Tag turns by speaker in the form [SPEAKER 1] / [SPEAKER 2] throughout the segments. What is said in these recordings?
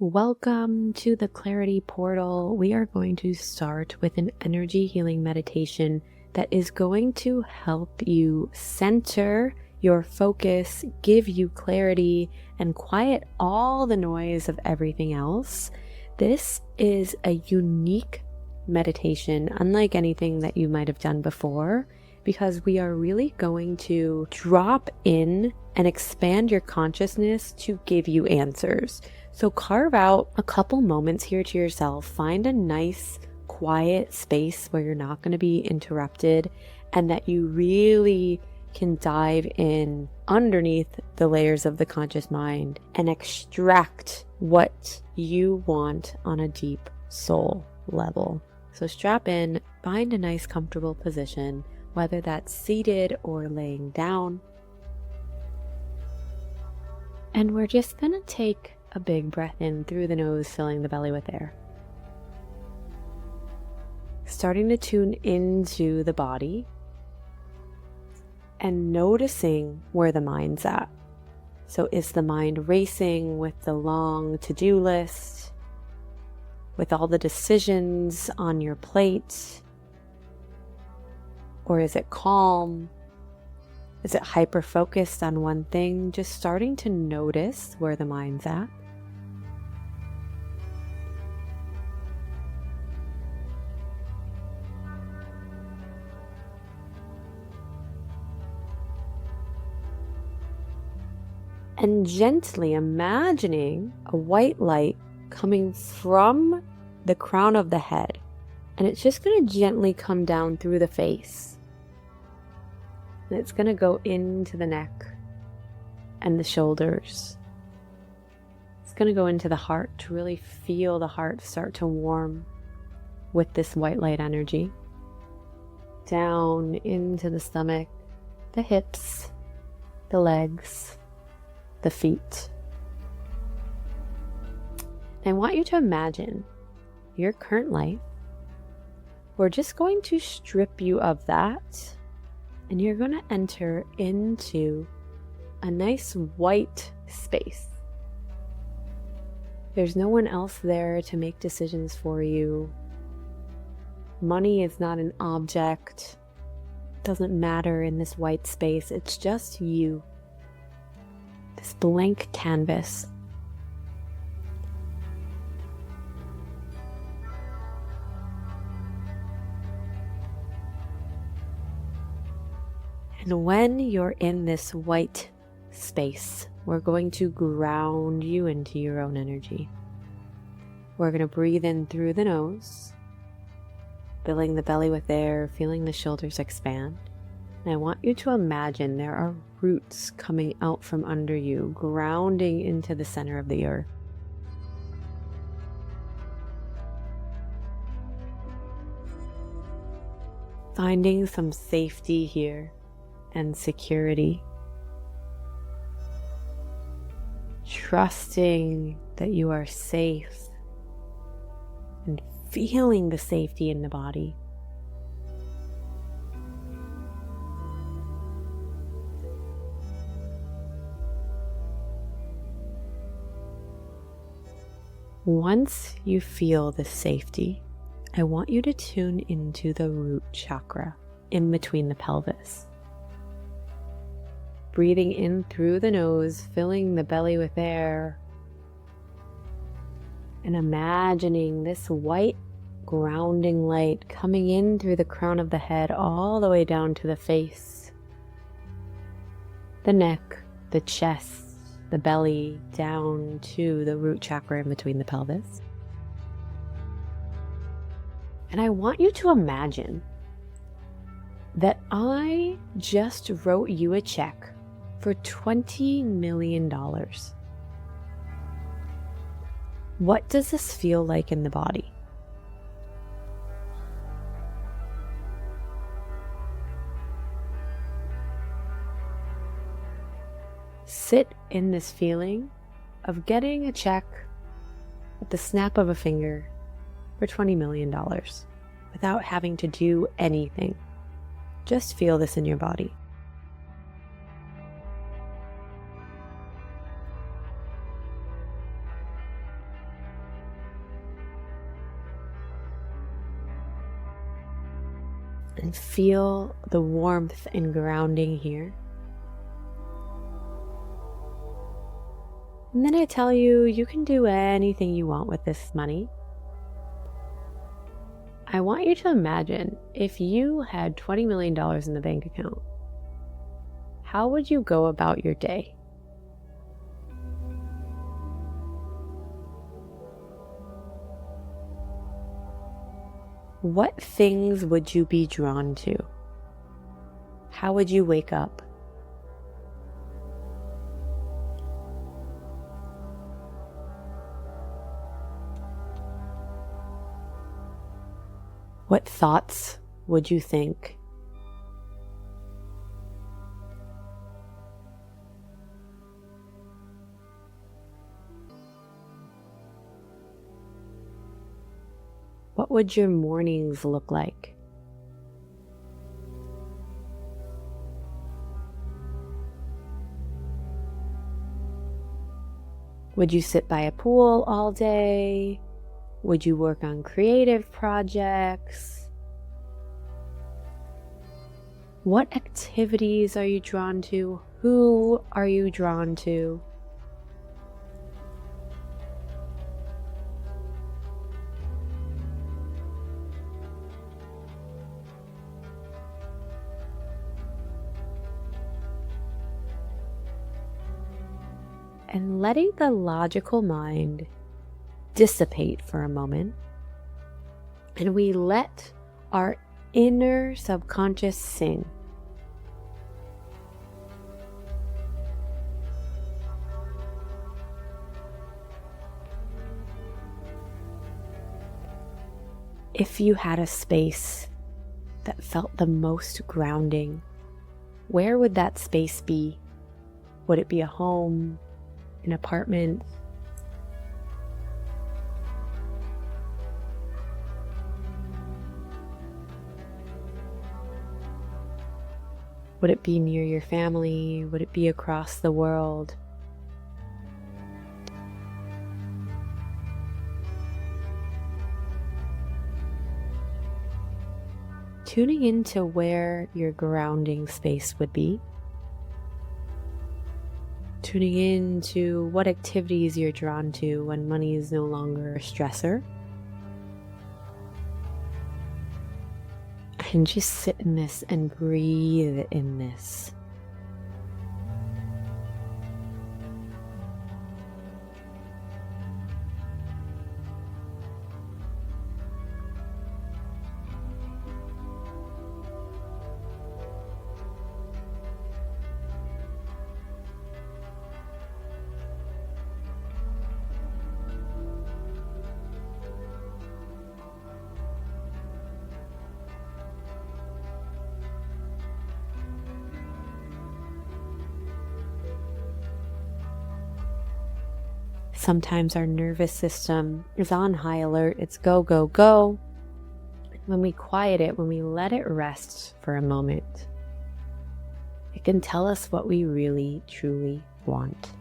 [SPEAKER 1] Welcome to the Clarity Portal. We are going to start with an energy healing meditation that is going to help you center your focus, give you clarity, and quiet all the noise of everything else. This is a unique meditation, unlike anything that you might have done before, because we are really going to drop in and expand your consciousness to give you answers. So carve out a couple moments here to yourself, find a nice quiet space where you're not going to be interrupted and that you really can dive in underneath the layers of the conscious mind and extract what you want on a deep soul level. So strap in, find a nice comfortable position, whether that's seated or laying down. And we're just going to take a big breath in through the nose, filling the belly with air. Starting to tune into the body and noticing where the mind's at. So is the mind racing with the long to-do list, with all the decisions on your plate? Or is it calm? Is it hyper-focused on one thing? Just starting to notice where the mind's at. And gently imagining a white light coming from the crown of the head. And it's just going to gently come down through the face. And it's going to go into the neck and the shoulders. It's going to go into the heart to really feel the heart start to warm with this white light energy. Down into the stomach, the hips, the legs, the feet. And I want you to imagine your current life. We're just going to strip you of that, and you're going to enter into a nice white space. There's no one else there to make decisions for you. Money is not an object. It doesn't matter in this white space. It's just you. This blank canvas. And when you're in this white space, we're going to ground you into your own energy. We're going to breathe in through the nose, filling the belly with air, feeling the shoulders expand. And I want you to imagine there are roots coming out from under you, grounding into the center of the earth. Finding some safety here and security. Trusting that you are safe and feeling the safety in the body. Once you feel the safety, I want you to tune into the root chakra in between the pelvis. Breathing in through the nose, filling the belly with air, and imagining this white grounding light coming in through the crown of the head all the way down to the face, the neck, the chest, the belly, down to the root chakra in between the pelvis. And I want you to imagine that I just wrote you a check for $20 million. What does this feel like in the body? Sit in this feeling of getting a check at the snap of a finger for $20 million without having to do anything. Just feel this in your body. And feel the warmth and grounding here. And then I tell you, you can do anything you want with this money. I want you to imagine if you had $20 million in the bank account, how would you go about your day? What things would you be drawn to? How would you wake up? What thoughts would you think? What would your mornings look like? Would you sit by a pool all day? Would you work on creative projects? What activities are you drawn to? Who are you drawn to? And letting the logical mind dissipate for a moment, and we let our inner subconscious sing. If you had a space that felt the most grounding, where would that space be? Would it be a home, an apartment? Would it be near your family? Would it be across the world? Tuning into where your grounding space would be. Tuning into what activities you're drawn to when money is no longer a stressor. And just sit in this and breathe in this. Sometimes our nervous system is on high alert. It's go, go, go. When we quiet it, when we let it rest for a moment, it can tell us what we really, truly want.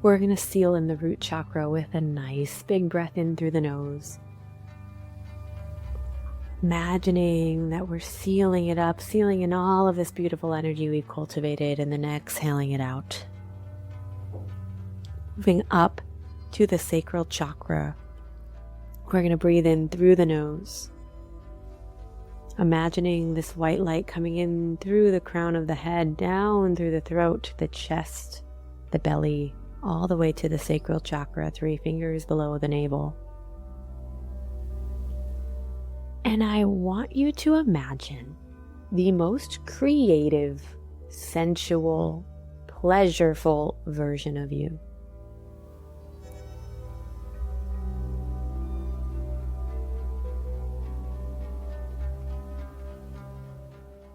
[SPEAKER 1] We're going to seal in the root chakra with a nice big breath in through the nose. Imagining that we're sealing it up, sealing in all of this beautiful energy we've cultivated, and then exhaling it out. Moving up to the sacral chakra, we're going to breathe in through the nose. Imagining this white light coming in through the crown of the head, down through the throat, the chest, the belly, all the way to the sacral chakra, 3 fingers below the navel. And I want you to imagine the most creative, sensual, pleasureful version of you.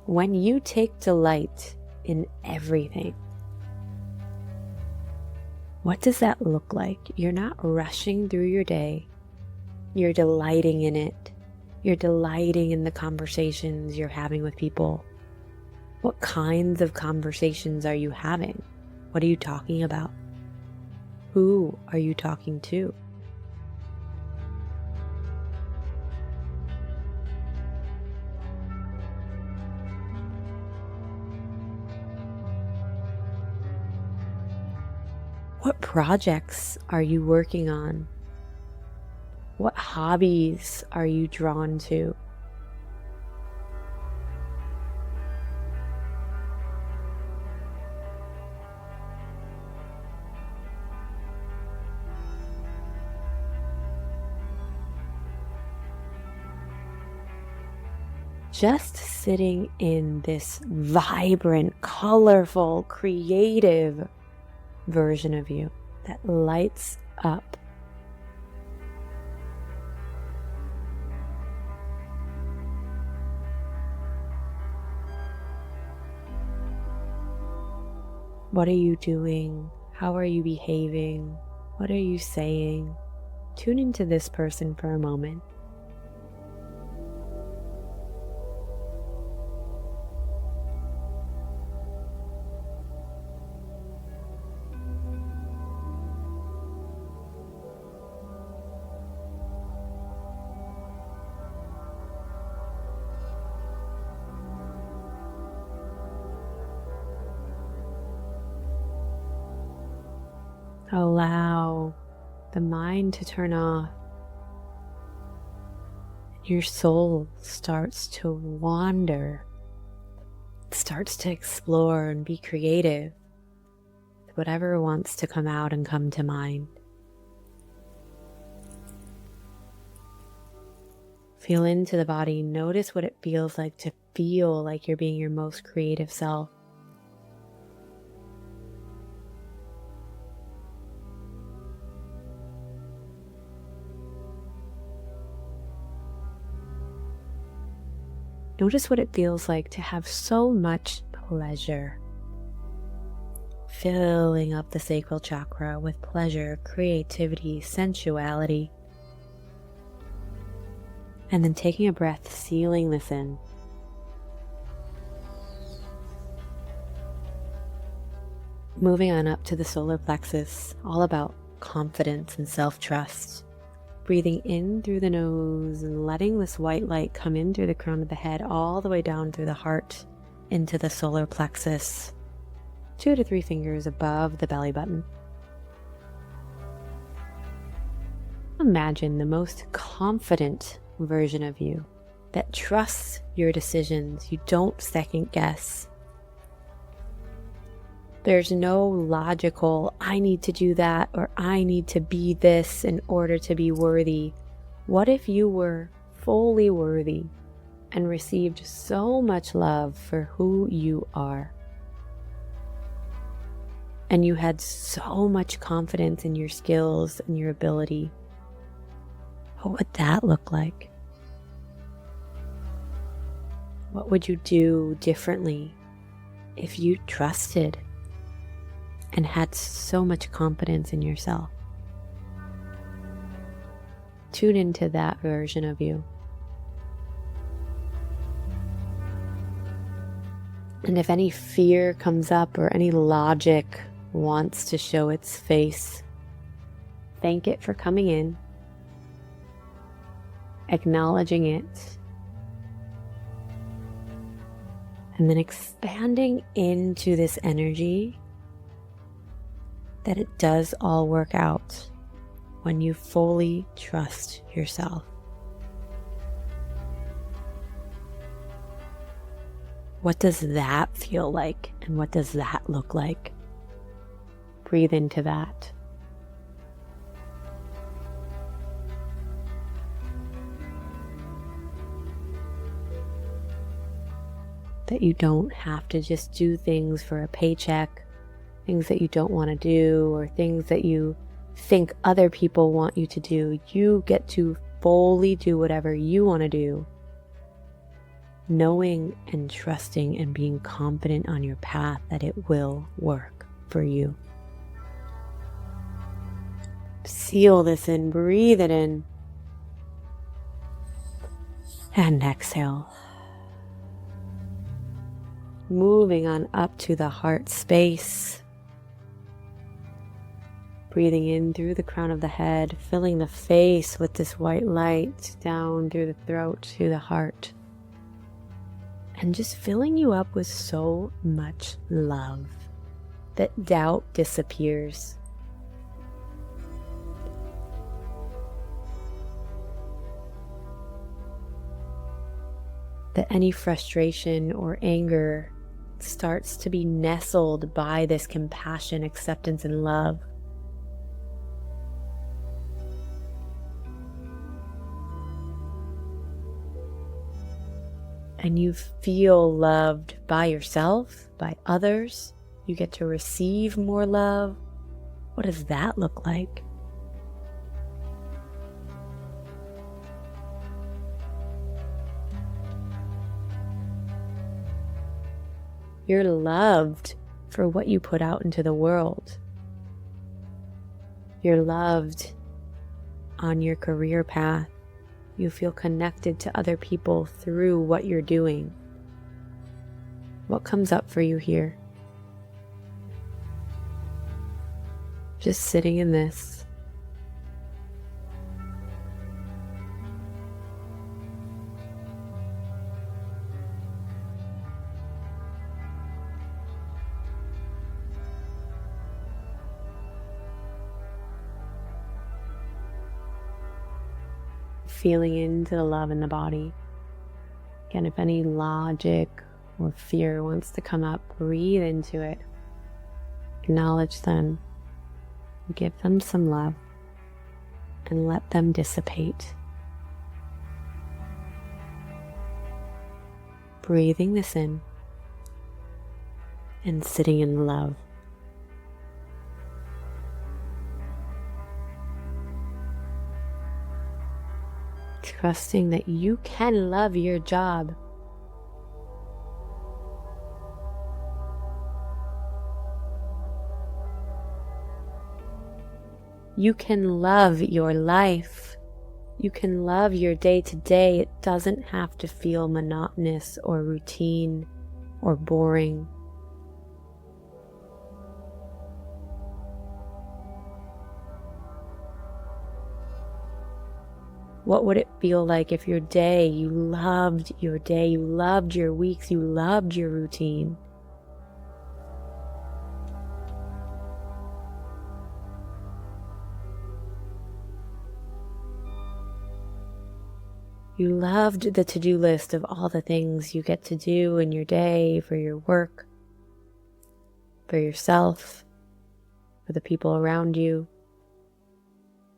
[SPEAKER 1] When you take delight in everything, what does that look like? You're not rushing through your day. You're delighting in it. You're delighting in the conversations you're having with people. What kinds of conversations are you having? What are you talking about? Who are you talking to? What projects are you working on? What hobbies are you drawn to? Just sitting in this vibrant, colorful, creative version of you that lights up. What are you doing? How are you behaving? What are you saying? Tune into this person for a moment. Allow the mind to turn off. Your soul starts to wander, starts to explore and be creative with whatever wants to come out and come to mind. Feel into the body. Notice what it feels like to feel like you're being your most creative self. Notice what it feels like to have so much pleasure. Filling up the sacral chakra with pleasure, creativity, sensuality. And then taking a breath, sealing this in. Moving on up to the solar plexus, all about confidence and self-trust. Breathing in through the nose and letting this white light come in through the crown of the head, all the way down through the heart, into the solar plexus, 2 to 3 fingers above the belly button. Imagine the most confident version of you that trusts your decisions. You don't second guess. There's no logical, I need to do that, or I need to be this in order to be worthy. What if you were fully worthy and received so much love for who you are? And you had so much confidence in your skills and your ability. What would that look like? What would you do differently if you trusted and had so much confidence in yourself? Tune into that version of you. And if any fear comes up or any logic wants to show its face, thank it for coming in, acknowledging it, and then expanding into this energy that it does all work out when you fully trust yourself. What does that feel like? And what does that look like? Breathe into that. That you don't have to just do things for a paycheck, things that you don't want to do, or things that you think other people want you to do. You get to fully do whatever you want to do, knowing and trusting and being confident on your path that it will work for you. Seal this in, breathe it in. And exhale. Moving on up to the heart space. Breathing in through the crown of the head, filling the face with this white light down through the throat to the heart. And just filling you up with so much love that doubt disappears. That any frustration or anger starts to be nestled by this compassion, acceptance, and love. And you feel loved by yourself, by others. You get to receive more love. What does that look like? You're loved for what you put out into the world. You're loved on your career path. You feel connected to other people through what you're doing. What comes up for you here? Just sitting in this. Feeling into the love in the body. Again, if any logic or fear wants to come up, breathe into it. Acknowledge them. Give them some love and let them dissipate. Breathing this in and sitting in love. Trusting that you can love your job. You can love your life. You can love your day to day. It doesn't have to feel monotonous or routine or boring. What would it feel like if your day, you loved your day, you loved your weeks, you loved your routine? You loved the to-do list of all the things you get to do in your day, for your work, for yourself, for the people around you.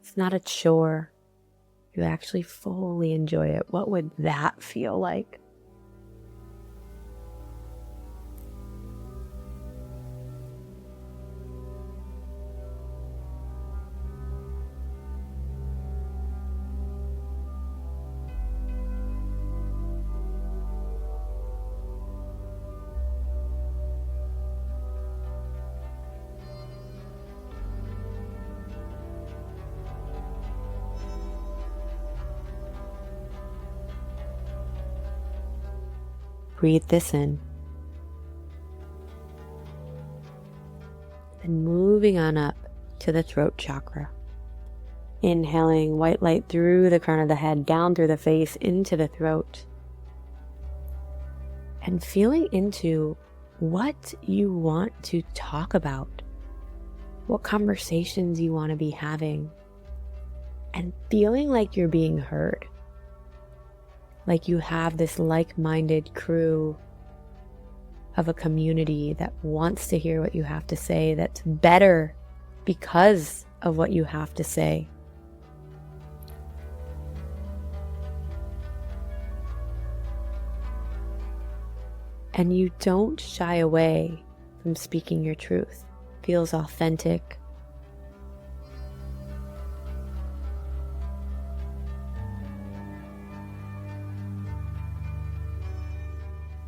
[SPEAKER 1] It's not a chore. You actually fully enjoy it. What would that feel like? Breathe this in. And moving on up to the throat chakra. Inhaling white light through the crown of the head, down through the face, into the throat. And feeling into what you want to talk about. What conversations you want to be having. And feeling like you're being heard. Like you have this like-minded crew of a community that wants to hear what you have to say, that's better because of what you have to say. And you don't shy away from speaking your truth. It feels authentic.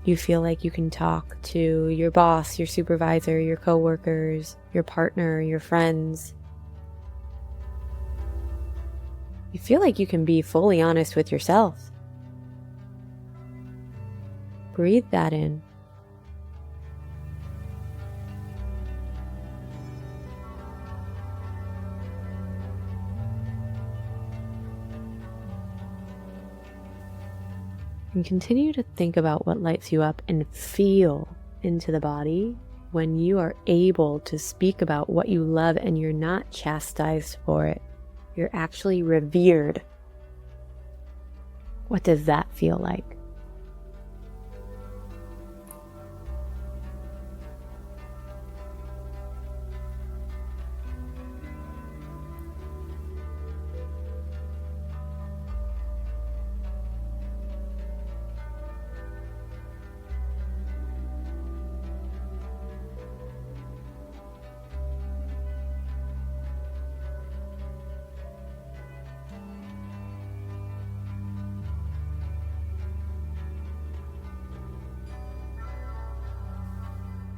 [SPEAKER 1] You feel like you can talk to your boss, your supervisor, your coworkers, your partner, your friends. You feel like you can be fully honest with yourself. Breathe that in. And continue to think about what lights you up and feel into the body when you are able to speak about what you love and you're not chastised for it. You're actually revered. What does that feel like?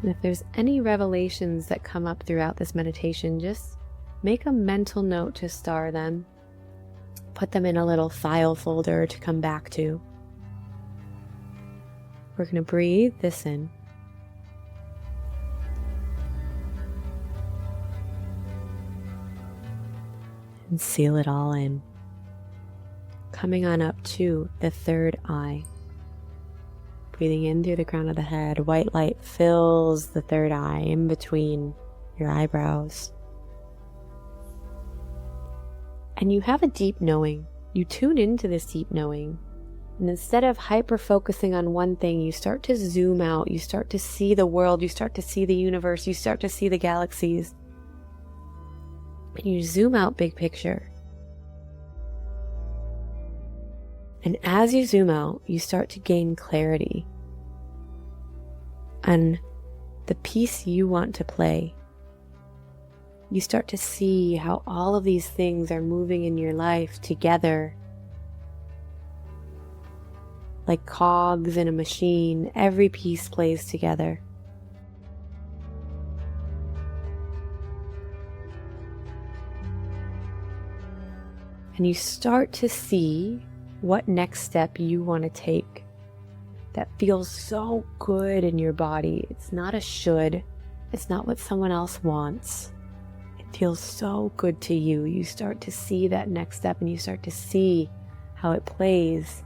[SPEAKER 1] And if there's any revelations that come up throughout this meditation, just make a mental note to star them. Put them in a little file folder to come back to. We're going to breathe this in. And seal it all in. Coming on up to the third eye. Breathing in through the crown of the head, white light fills the third eye in between your eyebrows. And you have a deep knowing. You tune into this deep knowing. And instead of hyper-focusing on one thing, you start to zoom out. You start to see the world. You start to see the universe. You start to see the galaxies. And you zoom out big picture. And as you zoom out, you start to gain clarity on the piece you want to play. You start to see how all of these things are moving in your life together. Like cogs in a machine, every piece plays together. And you start to see what next step you want to take that feels so good in your body. It's not a should. It's not what someone else wants. It feels so good to you. You start to see that next step and you start to see how it plays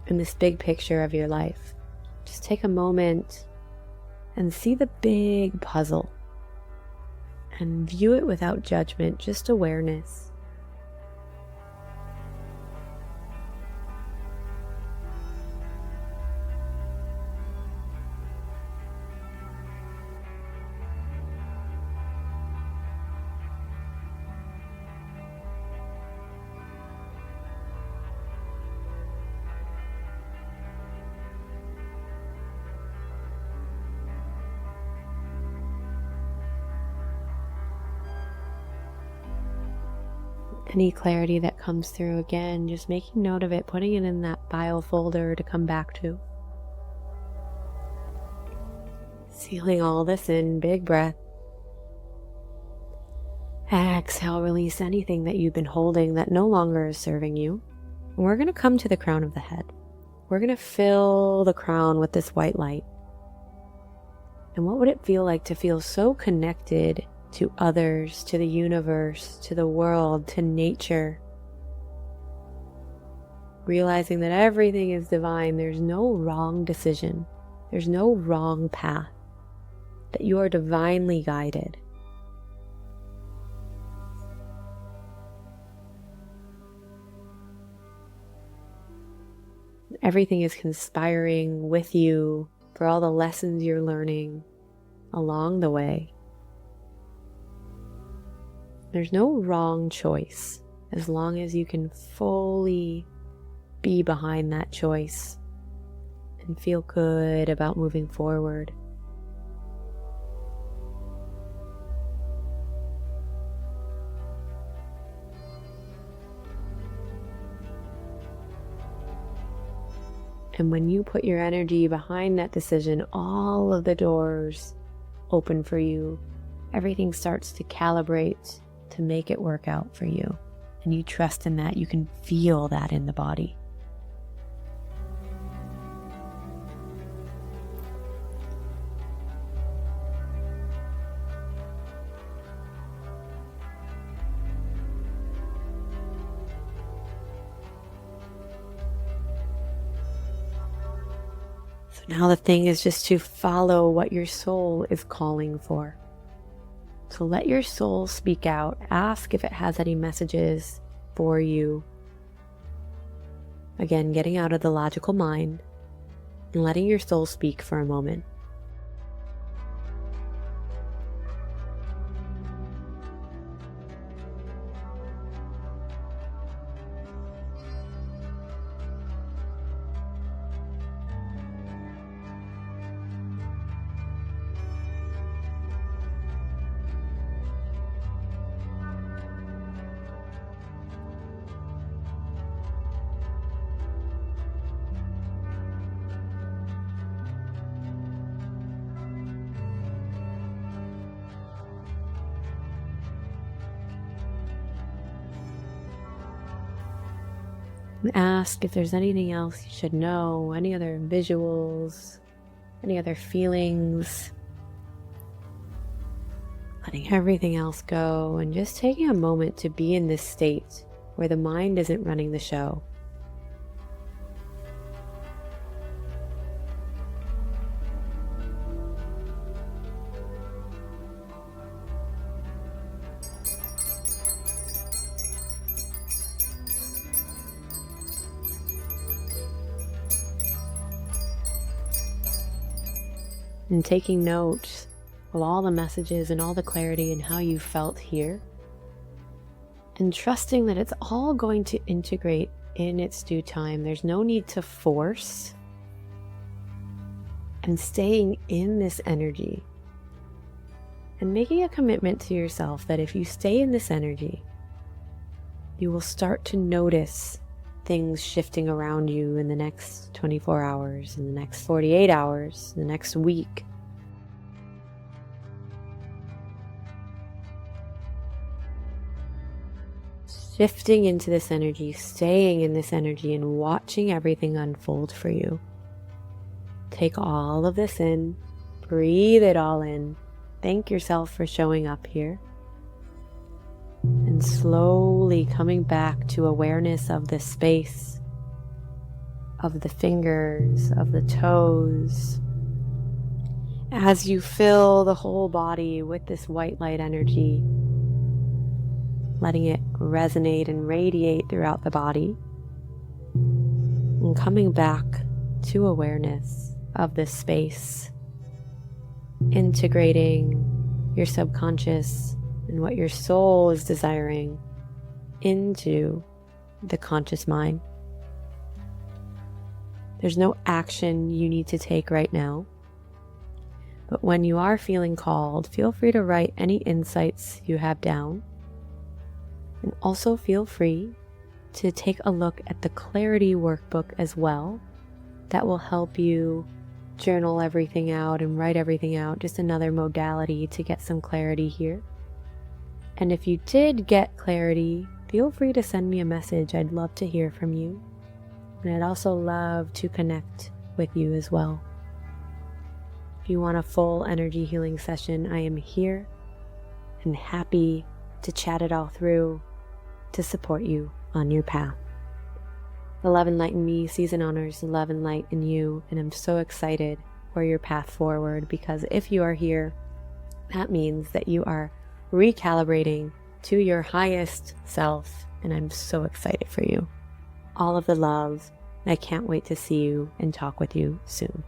[SPEAKER 1] in this big picture of your life. Just take a moment and see the big puzzle and view it without judgment, just awareness. Any clarity that comes through, again, just making note of it, putting it in that file folder to come back to. Sealing all this in, big breath. Exhale, release anything that you've been holding that no longer is serving you. And we're going to come to the crown of the head. We're going to fill the crown with this white light. And what would it feel like to feel so connected to others, to the universe, to the world, to nature? Realizing that everything is divine. There's no wrong decision. There's no wrong path. That you are divinely guided. Everything is conspiring with you for all the lessons you're learning along the way. There's no wrong choice as long as you can fully be behind that choice and feel good about moving forward. And when you put your energy behind that decision, all of the doors open for you. Everything starts to calibrate to make it work out for you. And you trust in that. You can feel that in the body. Now the thing is just to follow what your soul is calling for. So let your soul speak out. Ask if it has any messages for you. Again, getting out of the logical mind and letting your soul speak for a moment. And ask if there's anything else you should know, any other visuals, any other feelings. Letting everything else go and just taking a moment to be in this state where the mind isn't running the show. And taking note of all the messages and all the clarity and how you felt here. And trusting that it's all going to integrate in its due time. There's no need to force. And staying in this energy. And making a commitment to yourself that if you stay in this energy, you will start to notice things shifting around you in the next 24 hours, in the next 48 hours, the next week. Shifting into this energy, staying in this energy, and watching everything unfold for you. Take all of this in, breathe it all in, thank yourself for showing up here. And slowly coming back to awareness of the space, of the fingers, of the toes. As you fill the whole body with this white light energy, letting it resonate and radiate throughout the body. And coming back to awareness of this space, integrating your subconscious and what your soul is desiring into the conscious mind. There's no action you need to take right now, but when you are feeling called, feel free to write any insights you have down, and also feel free to take a look at the clarity workbook as well. That will help you journal everything out and write everything out, just another modality to get some clarity here. And if you did get clarity, feel free to send me a message. I'd love to hear from you. And I'd also love to connect with you as well. If you want a full energy healing session, I am here and happy to chat it all through to support you on your path. The Love and Light in me sees and honors the love and light in you, and I'm so excited for your path forward, because if you are here, that means that you are recalibrating to your highest self, and I'm so excited for you. All of the love. I can't wait to see you and talk with you soon.